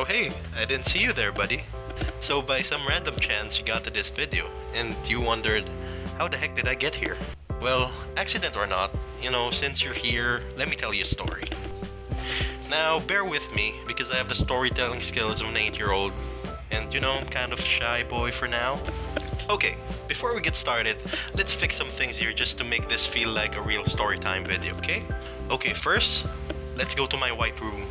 So hey, I didn't see you there, buddy. So by some random chance you got to this video, and you wondered, how the heck did I get here? Well, accident or not, since you're here, let me tell you a story. Now, bear with me, because I have the storytelling skills of an 8-year-old, and I'm kind of a shy boy for now. Okay, before we get started, let's fix some things here just to make this feel like a real story time video, okay? Okay, first, let's go to my white room.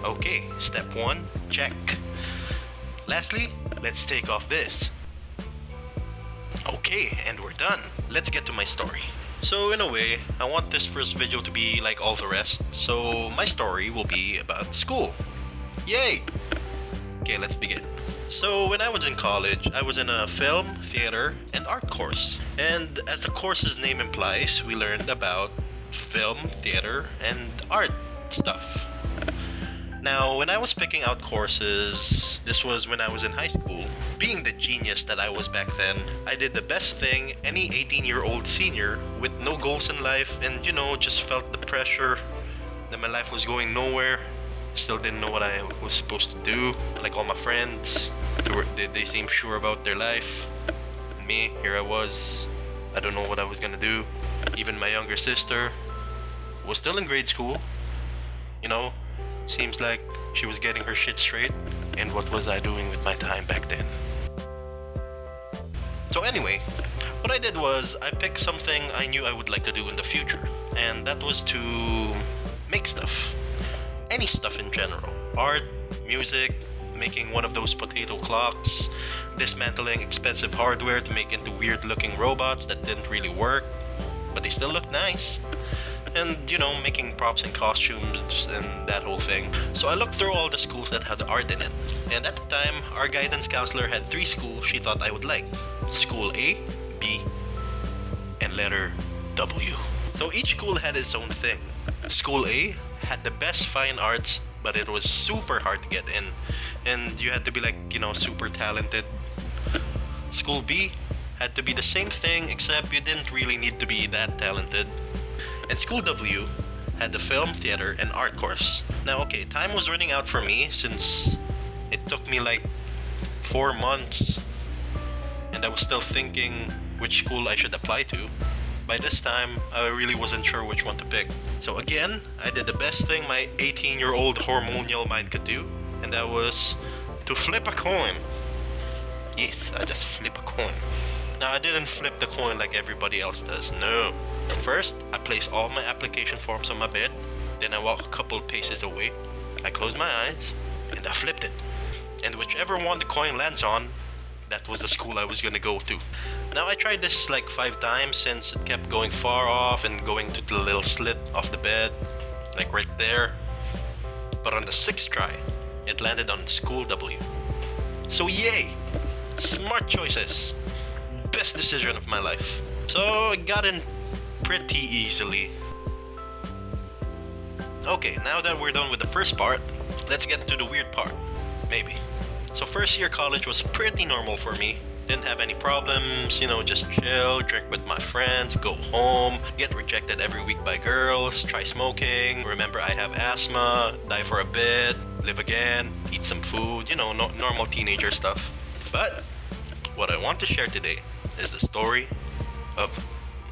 Okay, step 1, check. Lastly, let's take off this. Okay, and we're done. Let's get to my story. So in a way, I want this first video to be like all the rest, so my story will be about school. Yay! Okay, let's begin. So when I was in college, I was in a film, theater, and art course. And as the course's name implies, we learned about film, theater, and art stuff. Now, when I was picking out courses, this was when I was in high school. Being the genius that I was back then, I did the best thing any 18-year-old senior with no goals in life and, just felt the pressure that my life was going nowhere. Still didn't know what I was supposed to do. Like all my friends, they seemed sure about their life. And me, here I was. I don't know what I was gonna do. Even my younger sister was still in grade school. Seems like she was getting her shit straight. And what was I doing with my time back then? So anyway, what I did was I picked something I knew I would like to do in the future. And that was to make stuff. Any stuff in general. Art, music, making one of those potato clocks, dismantling expensive hardware to make into weird looking robots that didn't really work, but they still look nice. And, making props and costumes and that whole thing. So I looked through all the schools that had art in it. And at the time, our guidance counselor had 3 schools she thought I would like. School A, B, and letter W. So each school had its own thing. School A had the best fine arts, but it was super hard to get in. And you had to be super talented. School B had to be the same thing, except you didn't really need to be that talented. And School W had the film, theater, and art course. Now, okay, time was running out for me since it took me 4 months and I was still thinking which school I should apply to. By this time, I really wasn't sure which one to pick. So again, I did the best thing my 18-year-old hormonal mind could do, and that was to flip a coin. Yes, I just flip a coin. Now, I didn't flip the coin like everybody else does, no. First, I placed all my application forms on my bed, then I walked a couple paces away, I closed my eyes, and I flipped it. And whichever one the coin lands on, that was the school I was gonna go to. Now, I tried this 5 times since it kept going far off and going to the little slit off the bed, right there. But on the 6th try, it landed on School W. So yay! Smart choices! Best decision of my life. So I got in pretty easily. Okay, now that we're done with the first part, let's get into the weird part. Maybe. So first year college was pretty normal for me. Didn't have any problems, just chill, drink with my friends, go home, get rejected every week by girls, try smoking, remember I have asthma, die for a bit, live again, eat some food, normal teenager stuff. But what I want to share today is the story of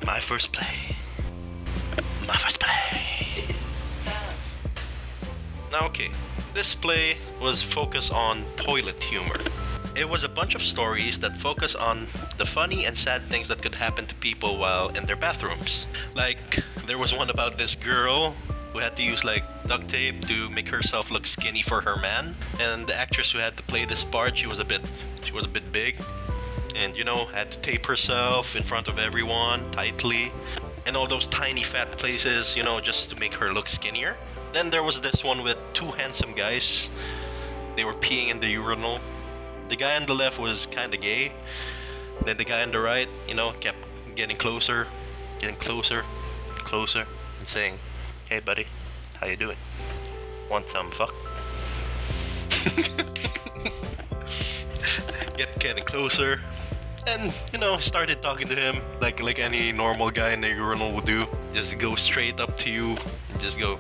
my first play. My first play. Now, okay, this play was focused on toilet humor. It was a bunch of stories that focus on the funny and sad things that could happen to people while in their bathrooms. There was one about this girl who had to use duct tape to make herself look skinny for her man. And the actress who had to play this part, she was a bit big. And had to tape herself in front of everyone tightly. And all those tiny fat places, just to make her look skinnier. Then there was this one with 2 handsome guys. They were peeing in the urinal. The guy on the left was kinda gay. Then the guy on the right, kept getting closer, closer, and saying, "Hey buddy, how you doing? Want some fuck?" Getting closer. And, started talking to him like any normal guy in the urinal would do. Just go straight up to you and just go,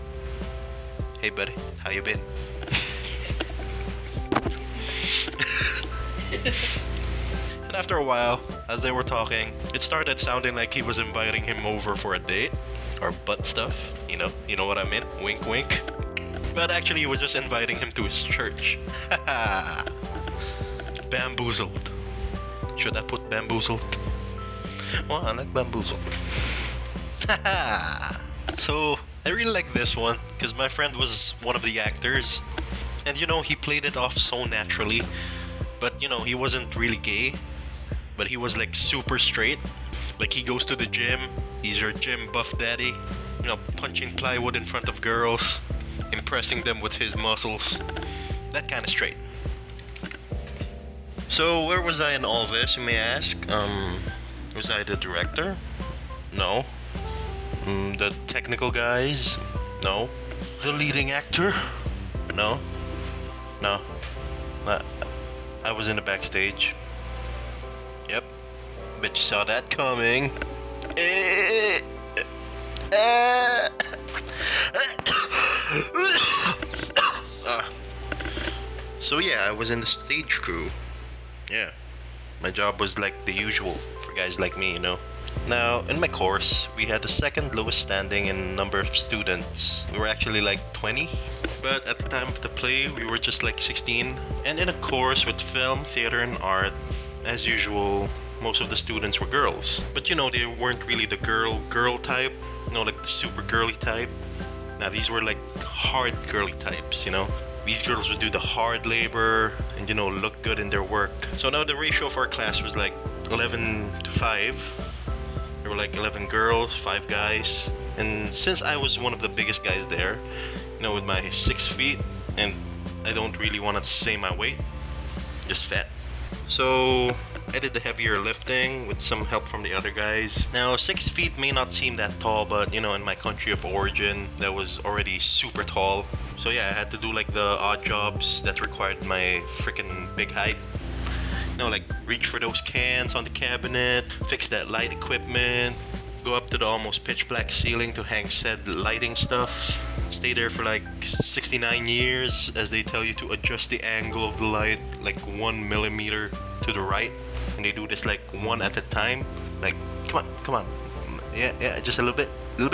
Hey buddy, how you been? And after a while, as they were talking, it started sounding like he was inviting him over for a date or butt stuff. You know what I mean? Wink, wink. But actually, he was just inviting him to his church. Haha. Bamboozled. Should I put bamboozled? Well, I like bamboozled. Haha. So, I really like this one because my friend was one of the actors. And he played it off so naturally. But he wasn't really gay. But he was like super straight. Like he goes to the gym. He's your gym buff daddy. Punching plywood in front of girls. Impressing them with his muscles. That kind of straight. So where was I in all this, you may ask? Was I the director? No. The technical guys? No. The leading actor? No. No. I was in the backstage. Yep. Bet you saw that coming. So yeah, I was in the stage crew. Yeah. My job was like the usual for guys like me, Now, in my course, we had the second lowest standing in number of students. We were actually like 20, but at the time of the play, we were just like 16. And in a course with film, theater, and art, as usual, most of the students were girls. But they weren't really the girl type, like the super girly type. Now, these were like hard girly types, These girls would do the hard labor and, look good in their work. So now the ratio of our class was like 11 to 5. There were like 11 girls, 5 guys. And since I was one of the biggest guys there, with my 6 feet, and I don't really want to say my weight, just fat. So I did the heavier lifting with some help from the other guys. Now 6 feet may not seem that tall, but in my country of origin, that was already super tall. So yeah, I had to do like the odd jobs that required my freaking big height. Like reach for those cans on the cabinet, fix that light equipment, go up to the almost pitch black ceiling to hang said lighting stuff, stay there for like 69 years as they tell you to adjust the angle of the light like 1 millimeter to the right, and they do this like one at a time. Like, come on, yeah, just a little bit, no,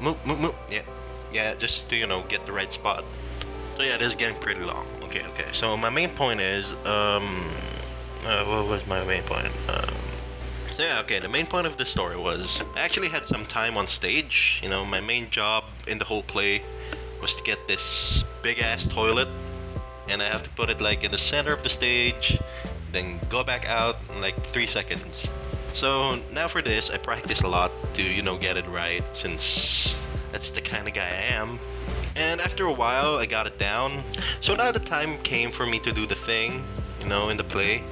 move, yeah, just to get the right spot. So yeah, this is getting pretty long. Okay. So my main point is, what was my main point? The main point of the story was I actually had some time on stage. My main job in the whole play was to get this big ass toilet, and I have to put it like in the center of the stage, then go back out in like 3 seconds. So now for this, I practice a lot to get it right, since that's the kind of guy I am. And after a while, I got it down. So now the time came for me to do the thing, in the play.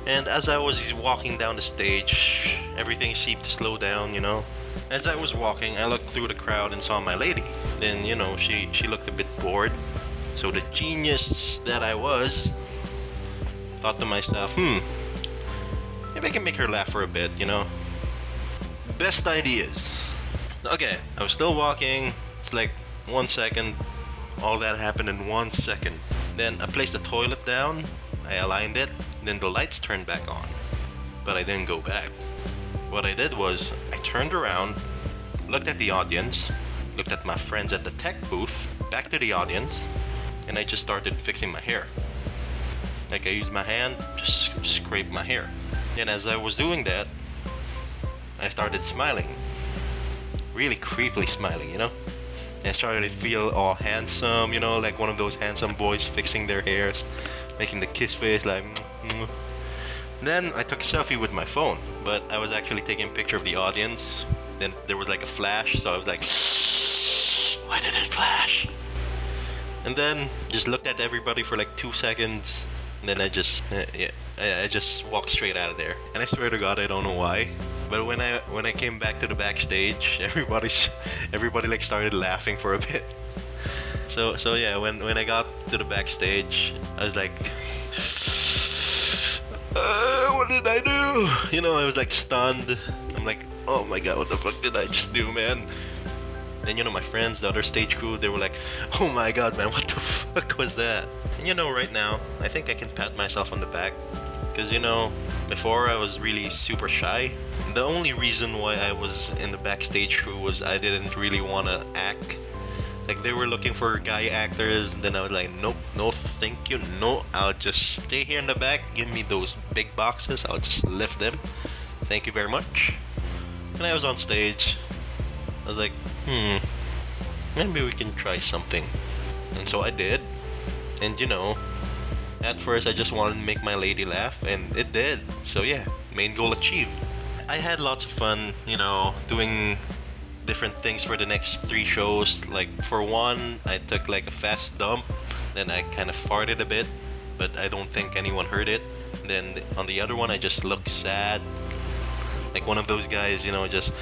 And as I was walking down the stage, everything seemed to slow down, As I was walking, I looked through the crowd and saw my lady. Then, she looked a bit bored. So the genius that I was, thought to myself, maybe I can make her laugh for a bit, Best ideas. Okay, I was still walking. It's like 1 second. All that happened in 1 second. Then I placed the toilet down. I aligned it. Then the lights turned back on. But I didn't go back. What I did was I turned around, looked at the audience, looked at my friends at the tech booth, back to the audience, and I just started fixing my hair. Like I used my hand, just scrape my hair. And as I was doing that, I started smiling. Really creepily smiling, And I started to feel all handsome, like one of those handsome boys fixing their hairs, making the kiss face like. Then I took a selfie with my phone, but I was actually taking a picture of the audience. Then there was like a flash, so I was like, why did it flash? And then just looked at everybody for like 2 seconds, and then I just walked straight out of there. And I swear to God, I don't know why. But when I came back to the backstage, everybody like started laughing for a bit. So yeah, when I got to the backstage, I was like, what did I do? I was like stunned. I'm like, oh my God, what the fuck did I just do, man? And my friends, the other stage crew, they were like, "Oh my god, man, what the fuck was that?" And right now, I think I can pat myself on the back. Because before I was really super shy. The only reason why I was in the backstage crew was I didn't really want to act. Like, they were looking for guy actors, and then I was like, nope, no thank you, no, I'll just stay here in the back, give me those big boxes, I'll just lift them. Thank you very much. And I was on stage. I was like, maybe we can try something. And so I did. And at first I just wanted to make my lady laugh, and it did. So yeah, main goal achieved. I had lots of fun, doing different things for the next 3 shows. Like, for one, I took like a fast dump, then I kind of farted a bit, but I don't think anyone heard it. Then on the other one, I just looked sad, like one of those guys, just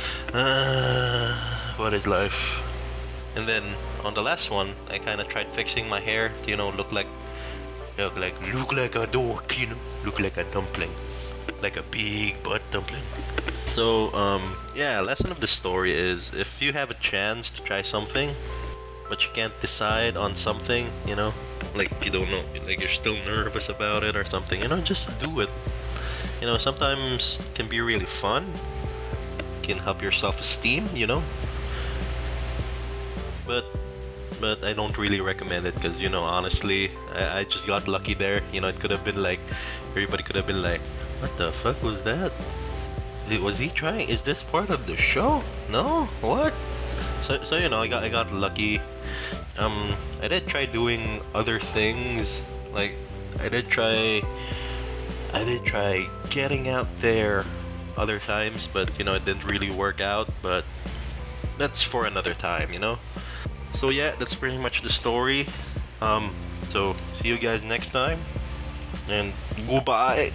what is life? And then on the last one, I kind of tried fixing my hair to look like a dork, look like a dumpling, like a big butt dumpling. So yeah, lesson of the story is, if you have a chance to try something but you can't decide on something, like you don't know, like you're still nervous about it or something, just do it. Sometimes it can be really fun, can help your self-esteem, but I don't really recommend it, because honestly, I just got lucky there. It could have been like, everybody could have been like, what the fuck was that? Was he trying? Is this part of the show? No? What? So I got lucky. I did try doing other things. Like, I did try getting out there other times, but it didn't really work out. But that's for another time, So yeah, that's pretty much the story. So see you guys next time, and goodbye.